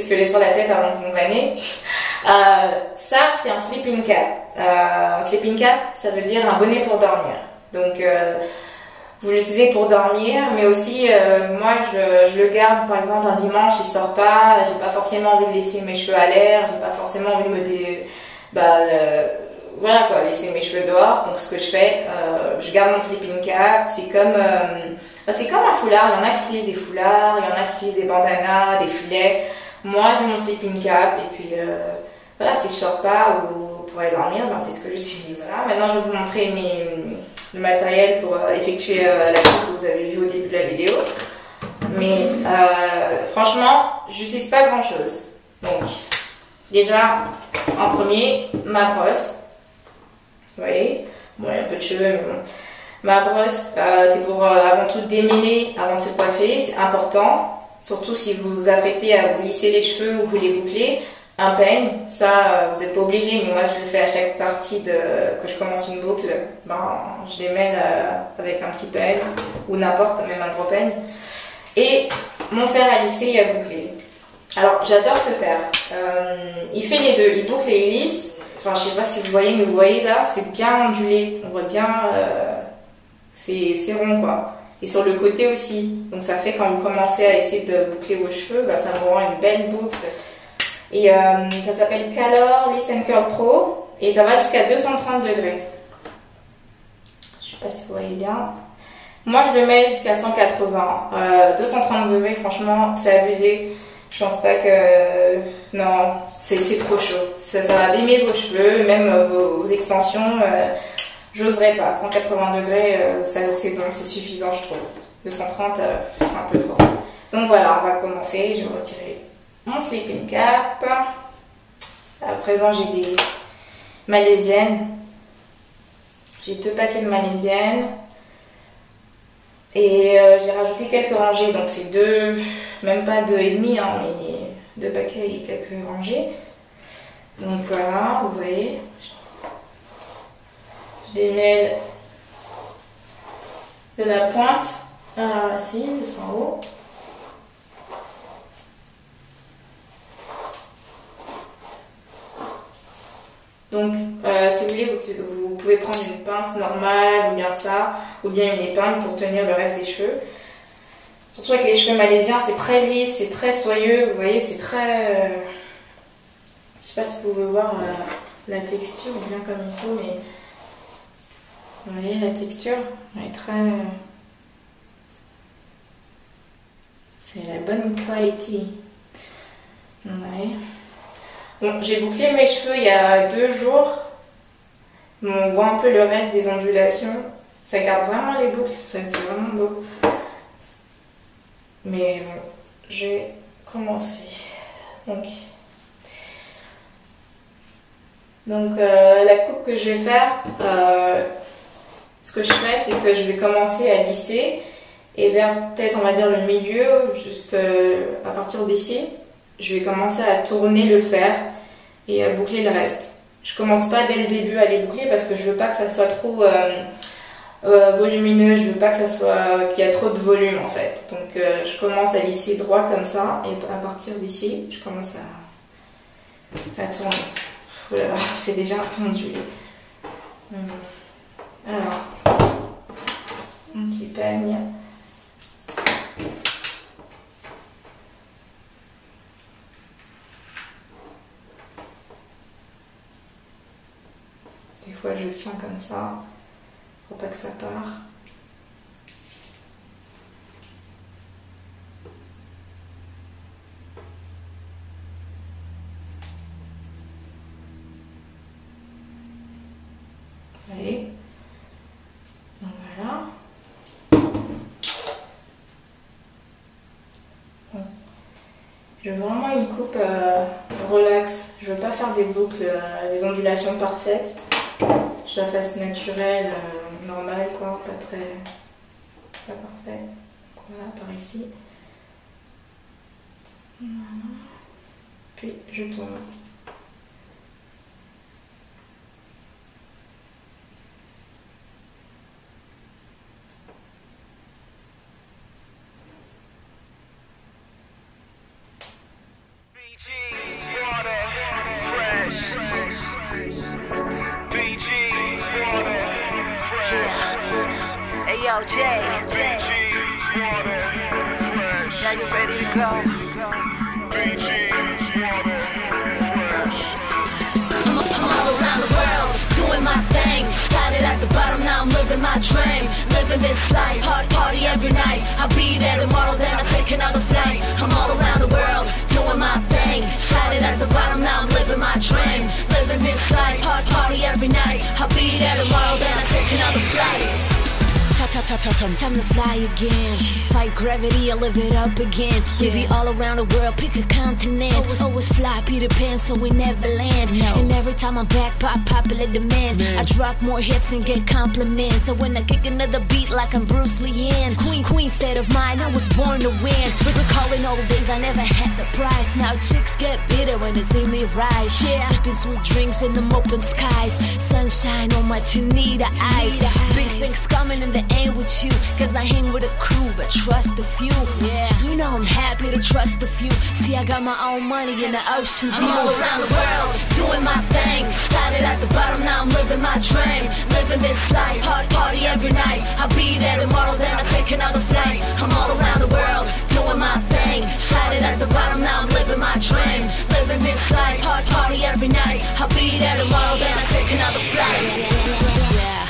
ce que j'ai sur la tête avant que vous me vanniez. Ça, c'est un sleeping cap. Un sleeping cap, ça veut dire un bonnet pour dormir. Donc, vous l'utilisez pour dormir, mais aussi, moi, je le garde, par exemple, un dimanche, il sort pas, j'ai pas forcément envie de laisser mes cheveux à l'air, j'ai pas forcément envie de voilà quoi, laisser mes cheveux dehors. Donc, ce que je fais, je garde mon sleeping cap, c'est comme un foulard. Il y en a qui utilisent des foulards, il y en a qui utilisent des bandanas, des filets. Moi, j'ai mon sleeping cap, et puis, voilà, si je sors pas ou pour aller dormir, ben, c'est ce que j'utilise. Voilà. Maintenant, je vais vous montrer le matériel pour effectuer la coupe que vous avez vu au début de la vidéo. Mais franchement, j'utilise pas grand chose. Donc, déjà, en premier, ma brosse. Vous voyez, bon, il y a un peu de cheveux, mais bon. Ma brosse, c'est pour avant tout démêler avant de se coiffer, c'est important. Surtout si vous vous apprêtez à vous lisser les cheveux ou vous les boucler. Un peigne, ça, vous n'êtes pas obligé, mais moi je le fais à chaque partie que je commence une boucle. Ben, je les mêle avec un petit peigne ou n'importe, même un gros peigne. Et mon fer à lisser et à boucler. Alors, j'adore ce fer. Il fait les deux, il boucle et il lisse. Enfin, je sais pas si vous voyez, mais vous voyez là, c'est bien ondulé. On voit bien, c'est rond quoi. Et sur le côté aussi. Donc ça fait quand vous commencez à essayer de boucler vos cheveux, bah, ça vous rend une belle boucle. Et ça s'appelle Calor Listen Curl Pro. Et ça va jusqu'à 230 degrés. Je sais pas si vous voyez bien. Moi je le mets jusqu'à 180. 230 degrés, franchement, c'est abusé. Je pense pas que... Non, c'est trop chaud. Ça va abîmer vos cheveux, même vos extensions. J'oserais pas. 180 degrés, c'est bon, c'est suffisant, je trouve. 230, c'est un peu trop. Donc voilà, on va commencer. Je vais retirer mon sleeping cap. À présent, j'ai des malaisiennes. J'ai 2 paquets de malaisiennes. Et j'ai rajouté quelques rangées. Donc c'est 2, même pas 2,5, hein, mais 2 paquets et quelques rangées. Donc voilà, vous voyez. Je démêle de la pointe à la racine jusqu'en haut. Donc, si vous voulez, vous pouvez prendre une pince normale, ou bien ça, ou bien une épingle pour tenir le reste des cheveux. Surtout avec les cheveux malaisiens, c'est très lisse, c'est très soyeux, vous voyez, c'est très... Je sais pas si vous pouvez voir la texture bien comme il faut, mais... Vous voyez, la texture, elle est très... C'est la bonne qualité. Vous voyez. Bon, j'ai bouclé mes cheveux il y a 2 jours. On voit un peu le reste des ondulations. Ça garde vraiment les boucles, c'est vraiment beau. Mais bon, je vais commencer. Donc la coupe que je vais faire, ce que je fais, c'est que je vais commencer à lisser. Et vers peut-être, on va dire, le milieu, juste à partir d'ici, je vais commencer à tourner le fer et à boucler le reste. Je commence pas dès le début à les boucler parce que je veux pas que ça soit trop volumineux, je veux pas que ça soit qu'il y a trop de volume en fait. Donc je commence à lisser droit comme ça et à partir d'ici, je commence à tourner. Oh là là, c'est déjà un peu ondulé. Alors, un petit peigne. Des fois je le tiens comme ça, pour pas que ça part. Allez, donc voilà. Bon. Je veux vraiment une coupe relax. Je veux pas faire des boucles, des ondulations parfaites. Je la fasse naturelle, normale quoi, pas parfait. Voilà, par ici. Voilà. Puis je tourne. Yo, Jay. Now you ready to go? I'm all around the world, doing my thing. Started at the bottom, now I'm living my dream. Living this life, hard party every night. I'll be there tomorrow, then I'll take another flight. I'm all around the world, doing my thing. Started at the bottom, now I'm living my dream. Living this life, hard party every night. I'll be there tomorrow, then I'll take another flight. Time to fly again. Fight gravity, I live it up again. We be all around the world, pick a continent. Always fly Peter Pan, so we never land. And every time I'm back, popular demand. I drop more hits and get compliments. So when I kick another beat like I'm Bruce Lee in Queen state of mind, I was born to win. Recalling all the days I never had the prize. Now chicks get bitter when they see me rise. Sipping sweet drinks in them open skies. Sunshine on my Chinita eyes. Big things coming in the air with you, cause I hang with a crew, but trust a few. Yeah, you know I'm happy to trust a few. See, I got my own money in the ocean view. I'm all around the world, doing my thing. Started at the bottom, now I'm living my dream. Living this life, hard party every night. I'll be there tomorrow, then I'll take another flight. I'm all around the world, doing my thing. Started at the bottom, now I'm living my dream. Living this life, hard party every night. I'll be there tomorrow, then I'll take another flight. Yeah.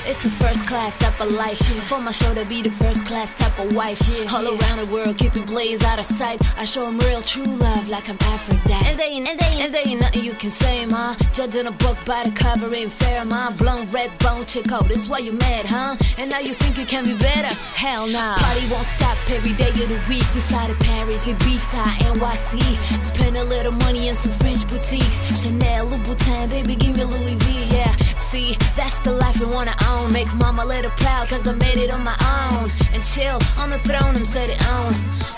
It's a first class type of life. For my show to be the first class type of wife. All around the world, keeping blaze out of sight. I show them real true love like I'm Aphrodite. And they ain't nothing you can say, ma. Judging a book by the cover ain't fair, ma. Blonde, red bone chick, oh, this why you mad, huh? And now you think you can be better? Hell nah. Party won't stop every day of the week. We fly to Paris, Ibiza, NYC. Spend a little money in some French boutiques. Chanel, Louboutin, baby, give me Louis V, yeah. See, that's the life we wanna own. Make mama a little proud, cause I made it on my own. And chill on the throne, I'm set it on.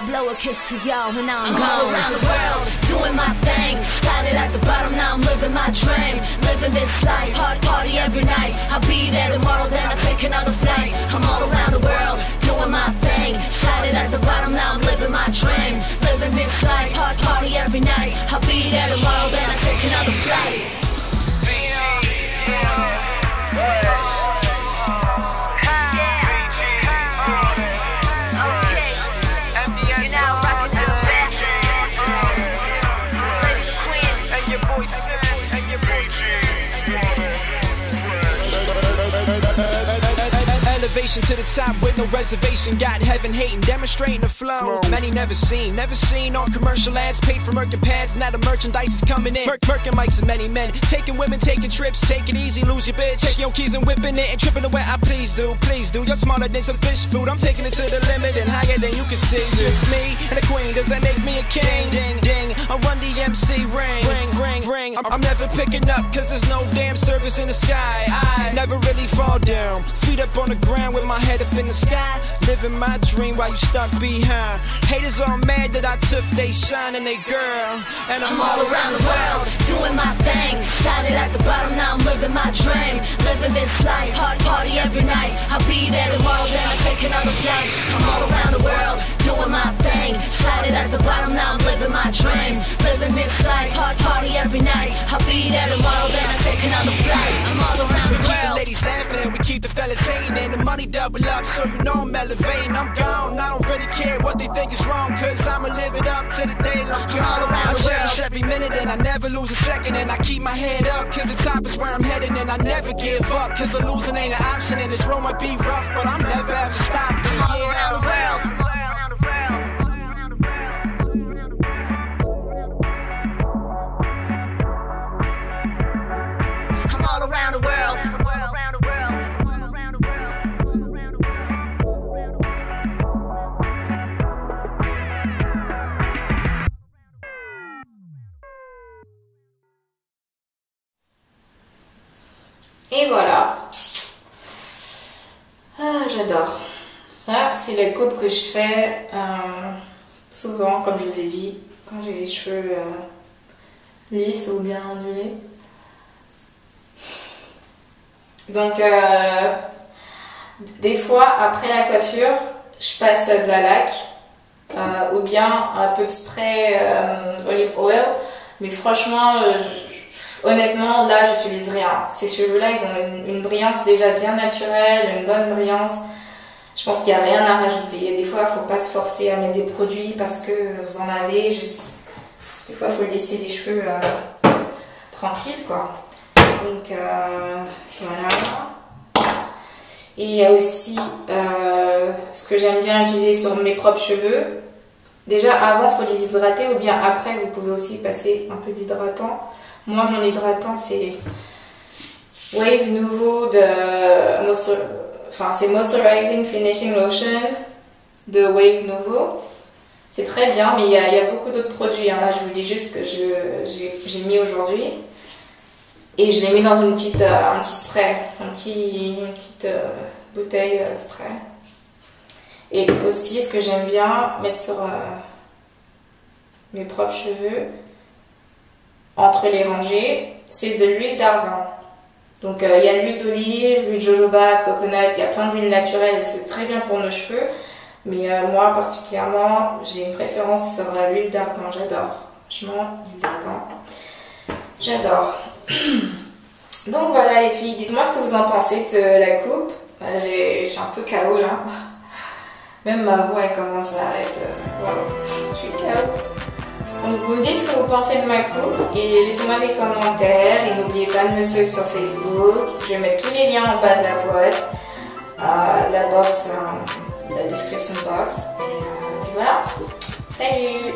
Blow a kiss to y'all, and now I'm gone. All around the world, doing my thing. Started at the bottom, now I'm living my dream. Living this life, hard party every night. I'll be there tomorrow, then I'll take another flight. I'm all around the world, doing my thing. Started at the bottom, now I'm living my dream. Living this life, hard party every night. I'll be there tomorrow, then I'll take another flight. Elevation to the top with no reservation. Got heaven hating, demonstrating the flow. Many never seen on commercial ads. Paid for Merkin pads, now the merchandise is coming in. Merkin mics and many men. Taking women, taking trips, take it easy, lose your bitch. Take your keys and whipping it and tripping away. I please do. You're smarter than some fish food. I'm taking it to the limit and higher than you can see. Just me and the queen, does that make me a king? Ding, ding, I run the MC ring. Ring. I'm never picking up cause there's no damn service in the sky. I never really fall down. Feet up on the ground with my head up in the sky. Living my dream while you stuck behind. Haters all mad that I took they shine and they girl. And I'm all around the world, doing my thing. Started at the bottom, now I'm living my dream. Living this life, hard party every night. I'll be there tomorrow, then I'll take another flight. I'm all around the world, doing my thing. Started at the bottom, now I'm living my dream. Living this life, hard party every night. I'll be there tomorrow, then I'll take another flight. I'm all around the world. The ladies laughing, we keep the fellas hating, and the money double up, so you know I'm elevating. I'm gone, I don't really care what they think is wrong, cause I'ma live it up to the day I'm gone. all around the world. I cherish every minute and I never lose a second, and I keep my head up, cause the top is where I'm headed, and I never give up, cause the losing ain't an option, and this road might be rough, but I'm never ever stopping. I'm all around the world. I'm all around the world. Et voilà. Ah, j'adore. Ça, c'est le coupe que je fais souvent, comme je vous ai dit, quand j'ai les cheveux lisses ou bien ondulés. Donc, des fois, après la coiffure, je passe de la laque ou bien un peu de spray olive oil. Mais franchement, honnêtement, là, j'utilise rien. Ces cheveux-là, ils ont une brillance déjà bien naturelle, une bonne brillance. Je pense qu'il n'y a rien à rajouter. Des fois, il ne faut pas se forcer à mettre des produits parce que vous en avez. Des fois, il faut laisser les cheveux tranquilles, quoi. Donc, voilà. Et il y a aussi ce que j'aime bien utiliser sur mes propres cheveux. Déjà, avant, il faut les hydrater ou bien après, vous pouvez aussi passer un peu d'hydratant. Moi, mon hydratant, c'est Wave Nouveau de c'est Moisturizing Finishing Lotion de Wave Nouveau. C'est très bien, mais il y a beaucoup d'autres produits. Hein. Là, je vous dis juste que j'ai mis aujourd'hui. Et je l'ai mis dans un petit spray, une petite bouteille spray. Et aussi, ce que j'aime bien mettre sur mes propres cheveux, entre les rangées, c'est de l'huile d'argan. Donc il y a l'huile d'olive, l'huile jojoba, coconut, il y a plein d'huiles naturelles et c'est très bien pour nos cheveux. Mais moi particulièrement, j'ai une préférence sur l'huile d'argan, j'adore. Franchement, l'huile d'argan, j'adore. Donc voilà les filles, dites-moi ce que vous en pensez de la coupe. Je suis un peu KO là. Même ma voix elle commence à être... voilà, je suis KO. Donc vous me dites ce que vous pensez de ma coupe et laissez-moi des commentaires. Et n'oubliez pas de me suivre sur Facebook. Je vais mettre tous les liens en bas de la boîte. La description box. Et voilà. Salut!